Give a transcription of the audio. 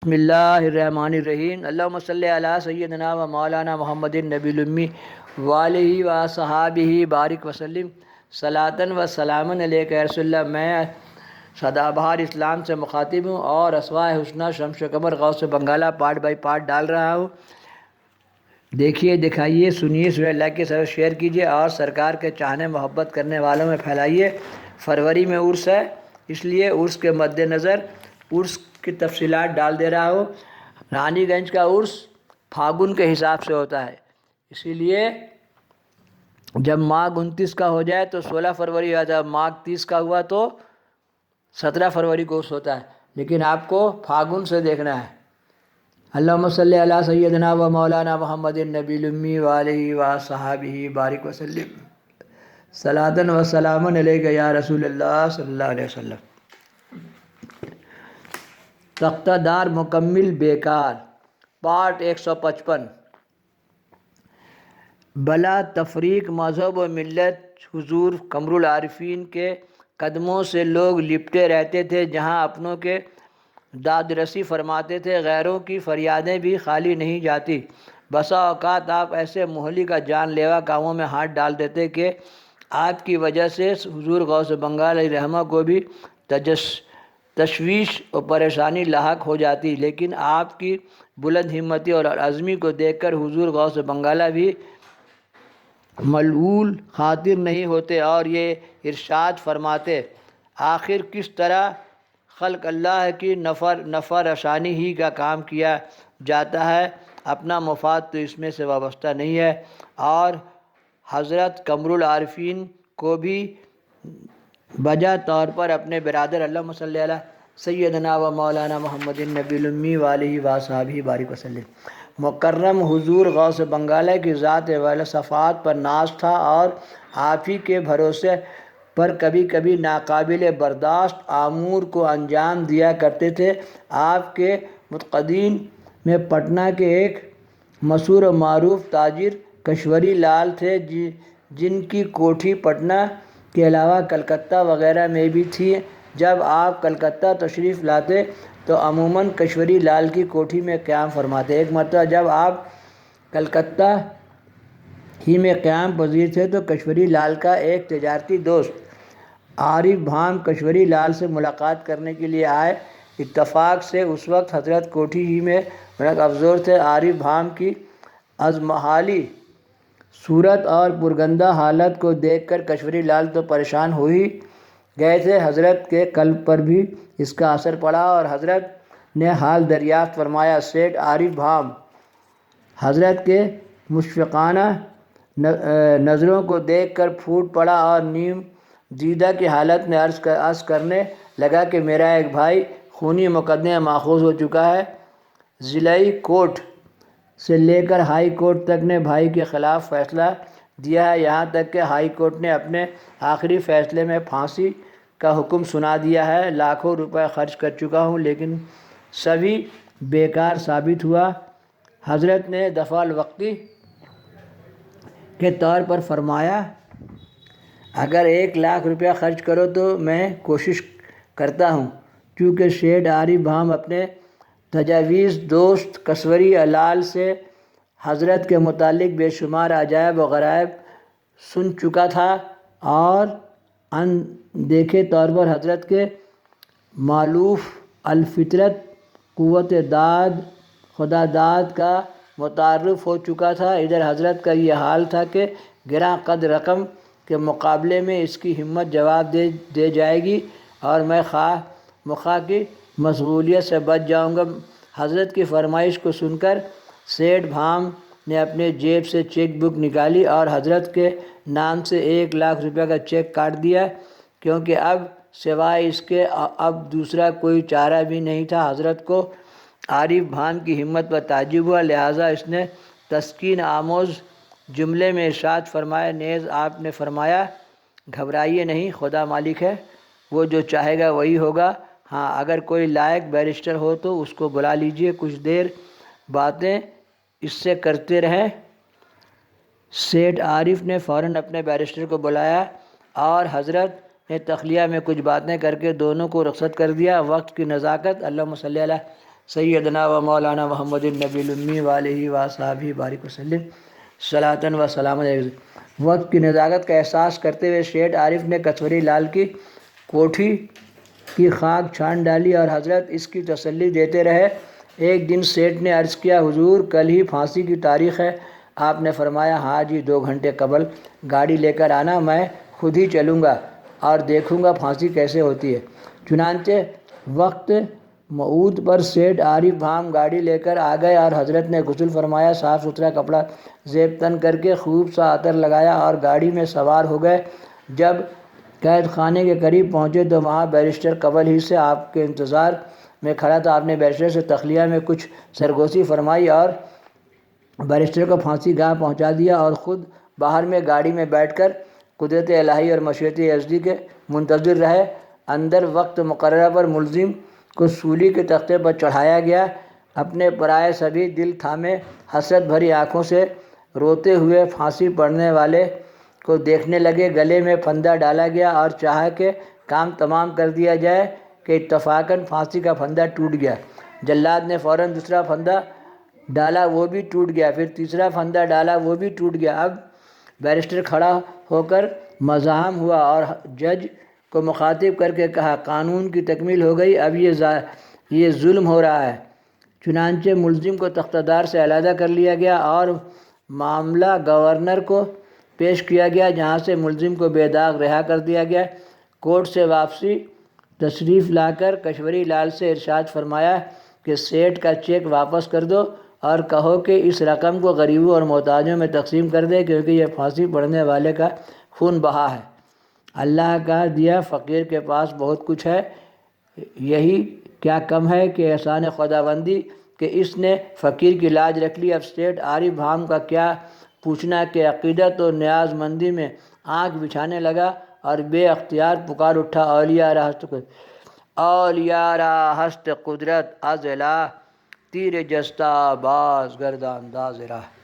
بسم اللہ الرحمن الرحیم اللہم صلی علی سیدنا و مولانا محمد النبی الامی وآلہ و صحابہ بارک وسلم صلاۃً و سلامً علیک یا رسول اللہ۔ میں سدا بہار اسلام سے مخاطب ہوں اور اسماء حسنی شمس و قمر غوث بنگالہ پارٹ بائی پارٹ ڈال رہا ہوں۔ دیکھیے، دکھائیے، سنیے، سورہ اللہ کے ساتھ شیئر کیجیے اور سرکار کے چاہنے محبت کرنے والوں میں پھیلائیے۔ فروری میں عرس ہے، اس لیے عرس کے مد نظر عرس کی تفصیلات ڈال دے رہا ہوں۔ رانی گنج کا عرس پھاگن کے حساب سے ہوتا ہے، اسی لیے جب ماگھ 29 کا ہو جائے تو 16 فروری ہوا، جب ماگھ 30 کا ہوا تو 17 فروری کو عرس ہوتا ہے، لیکن آپ کو پھاگن سے دیکھنا ہے۔ اللہم صلی علی سیدنا و مولانا محمد النبی الامی وآلہ و صحابہ بارک وسلم صلاۃً و سلامً علیک یا رسول اللہ صلی اللہ علیہ وسلم۔ تختہ دار مکمل بیکار، پارٹ 155۔ بلا تفریق مذہب و ملت حضور قمرالعارفین کے قدموں سے لوگ لپٹے رہتے تھے، جہاں اپنوں کے داد رسی فرماتے تھے، غیروں کی فریادیں بھی خالی نہیں جاتی۔ بسا اوقات آپ ایسے مہلک جان لیوا کاموں میں ہاتھ ڈال دیتے کہ آپ کی وجہ سے حضور غوث بنگال علیہ رحمہ کو بھی تشویش و پریشانی لاحق ہو جاتی، لیکن آپ کی بلند ہمتی اور عزمی کو دیکھ کر حضور غوث بنگالہ بھی ملعول خاطر نہیں ہوتے اور یہ ارشاد فرماتے: آخر کس طرح خلق اللہ کی نفع رسانی ہی کا کام کیا جاتا ہے، اپنا مفاد تو اس میں سے وابستہ نہیں ہے۔ اور حضرت قمرالعارفین کو بھی بجا طور پر اپنے برادر اللہم صلی علی سیدنا و مولانا محمد النبی الامی وآلہ و صحابہ بارک وسلم مکرم حضور غوث بنگالہ کی ذات و صفات پر ناز تھا، اور آپ ہی کے بھروسے پر کبھی کبھی ناقابل برداشت امور کو انجام دیا کرتے تھے۔ آپ کے متقدمین میں پٹنہ کے ایک مشہور و معروف تاجر کشوری لال تھے، جن کی کوٹھی پٹنہ کے علاوہ کلکتہ وغیرہ میں بھی تھی۔ جب آپ کلکتہ تشریف لاتے تو عموماً کشوری لال کی کوٹھی میں قیام فرماتے۔ ایک مرتبہ جب آپ کلکتہ ہی میں قیام پذیر تھے تو کشوری لال کا ایک تجارتی دوست عارف بھام کشوری لال سے ملاقات کرنے کے لیے آئے۔ اتفاق سے اس وقت حضرت کوٹھی ہی میں رنگ افزور تھے۔ عارف بھام کی ازمحالی صورت اور پرگندہ حالت کو دیکھ کر کشوری لال تو پریشان ہو ہی گئے تھے، حضرت کے قلب پر بھی اس کا اثر پڑا اور حضرت نے حال دریافت فرمایا۔ سیٹھ عارف بھام حضرت کے مشفقانہ نظروں کو دیکھ کر پھوٹ پڑا اور نیم دیدہ کی حالت میں عرض کرنے لگا کہ میرا ایک بھائی خونی مقدمے ماخوذ ہو چکا ہے۔ ضلعی کورٹ سے لے کر ہائی کورٹ تک نے بھائی کے خلاف فیصلہ دیا ہے، یہاں تک کہ ہائی کورٹ نے اپنے آخری فیصلے میں پھانسی کا حکم سنا دیا ہے۔ لاکھوں روپے خرچ کر چکا ہوں، لیکن سبھی بیکار ثابت ہوا۔ حضرت نے دفعہ الوقتی کے طور پر فرمایا: اگر 1,00,000 روپیہ خرچ کرو تو میں کوشش کرتا ہوں۔ چونکہ سیٹھ عارف بھام اپنے تجاویز دوست کشوری لال سے حضرت کے متعلق بے شمار عجائب و غرائب سن چکا تھا اور ان دیکھے طور پر حضرت کے مالوف الفطرت قوت خدا داد کا متعارف ہو چکا تھا، ادھر حضرت کا یہ حال تھا کہ گراں قد رقم کے مقابلے میں اس کی ہمت جواب دے جائے گی اور میں خواہ مخواہ کی مشغولیت سے بچ جاؤں گا۔ حضرت کی فرمائش کو سن کر سیٹھ بھام نے اپنے جیب سے چیک بک نکالی اور حضرت کے نام سے 1,00,000 روپے کا چیک کاٹ دیا، کیونکہ اب سوائے اس کے اب دوسرا کوئی چارہ بھی نہیں تھا۔ حضرت کو عارف بھام کی ہمت پر تعجب ہوا، لہٰذا اس نے تسکین آموز جملے میں ارشاد فرمایا۔ نیز آپ نے فرمایا: گھبرائیے نہیں، خدا مالک ہے، وہ جو چاہے گا وہی ہوگا۔ ہاں، اگر کوئی لائق بیرسٹر ہو تو اس کو بلا لیجیے، کچھ دیر باتیں اس سے کرتے رہیں۔ سیٹھ عارف نے فوراً اپنے بیرسٹر کو بلایا اور حضرت نے تخلیہ میں کچھ باتیں کر کے دونوں کو رخصت کر دیا۔ وقت کی نزاکت، اللہم صلی علی سیدنا و مولانا محمد النبی الامی وآلہ وصحبہ بارک وسلم صلاۃ و سلام علیہ۔ وقت کی نزاکت کا احساس کرتے ہوئے سیٹھ عارف نے کچوری لال کی کوٹھی کی خاک چھان ڈالی اور حضرت اس کی تسلی دیتے رہے۔ ایک دن سیٹھ نے عرض کیا، حضور کل ہی پھانسی کی تاریخ ہے۔ آپ نے فرمایا، ہاں جی، 2 گھنٹے قبل گاڑی لے کر آنا، میں خود ہی چلوں گا اور دیکھوں گا پھانسی کیسے ہوتی ہے۔ چنانچہ وقت موعود پر سیٹھ عارف بھام گاڑی لے کر آ گئے اور حضرت نے غسل فرمایا، صاف ستھرا کپڑا زیب تن کر کے خوب سا عطر لگایا اور گاڑی میں سوار ہو گئے۔ جب قید خانے کے قریب پہنچے تو وہاں بیرسٹر قبل ہی سے آپ کے انتظار میں کھڑا تھا۔ آپ نے بیرسٹر سے تخلیہ میں کچھ سرگوشی فرمائی اور بیرسٹر کو پھانسی گاہ پہنچا دیا اور خود باہر میں گاڑی میں بیٹھ کر قدرت الہی اور مشیت یزدی کے منتظر رہے۔ اندر وقت مقررہ پر ملزم کو سولی کے تختے پر چڑھایا گیا۔ اپنے پرائے سبھی دل تھامے حسرت بھری آنکھوں سے روتے ہوئے پھانسی پڑنے والے کو دیکھنے لگے۔ گلے میں پھندا ڈالا گیا اور چاہا کہ کام تمام کر دیا جائے کہ اتفاقاً پھانسی کا پھندا ٹوٹ گیا۔ جلاد نے فوراً دوسرا پھندا ڈالا، وہ بھی ٹوٹ گیا۔ پھر تیسرا پھندا ڈالا، وہ بھی ٹوٹ گیا۔ اب بیرسٹر کھڑا ہو کر مزاحم ہوا اور جج کو مخاطب کر کے کہا، قانون کی تکمیل ہو گئی، اب یہ ظلم ہو رہا ہے۔ چنانچہ ملزم کو تختہ دار سے علیحدہ کر لیا گیا اور معاملہ گورنر کو پیش کیا گیا، جہاں سے ملزم کو بے داغ رہا کر دیا گیا۔ کورٹ سے واپسی تشریف لا کر کچوری لال سے ارشاد فرمایا کہ سیٹھ کا چیک واپس کر دو اور کہو کہ اس رقم کو غریبوں اور محتاجوں میں تقسیم کر دے، کیونکہ یہ پھانسی پڑنے والے کا خون بہا ہے۔ اللہ کا دیا فقیر کے پاس بہت کچھ ہے، یہی کیا کم ہے کہ احسان خداوندی کہ اس نے فقیر کی لاج رکھ لی۔ اب سیٹھ عارف بھام کا کیا پوچھنا کہ عقیدت و نیاز مندی میں آنکھ بچھانے لگا اور بے اختیار پکار اٹھا، اولیاء را ہست قدرت از الہ، تیر جستہ باز گردانداز راہ۔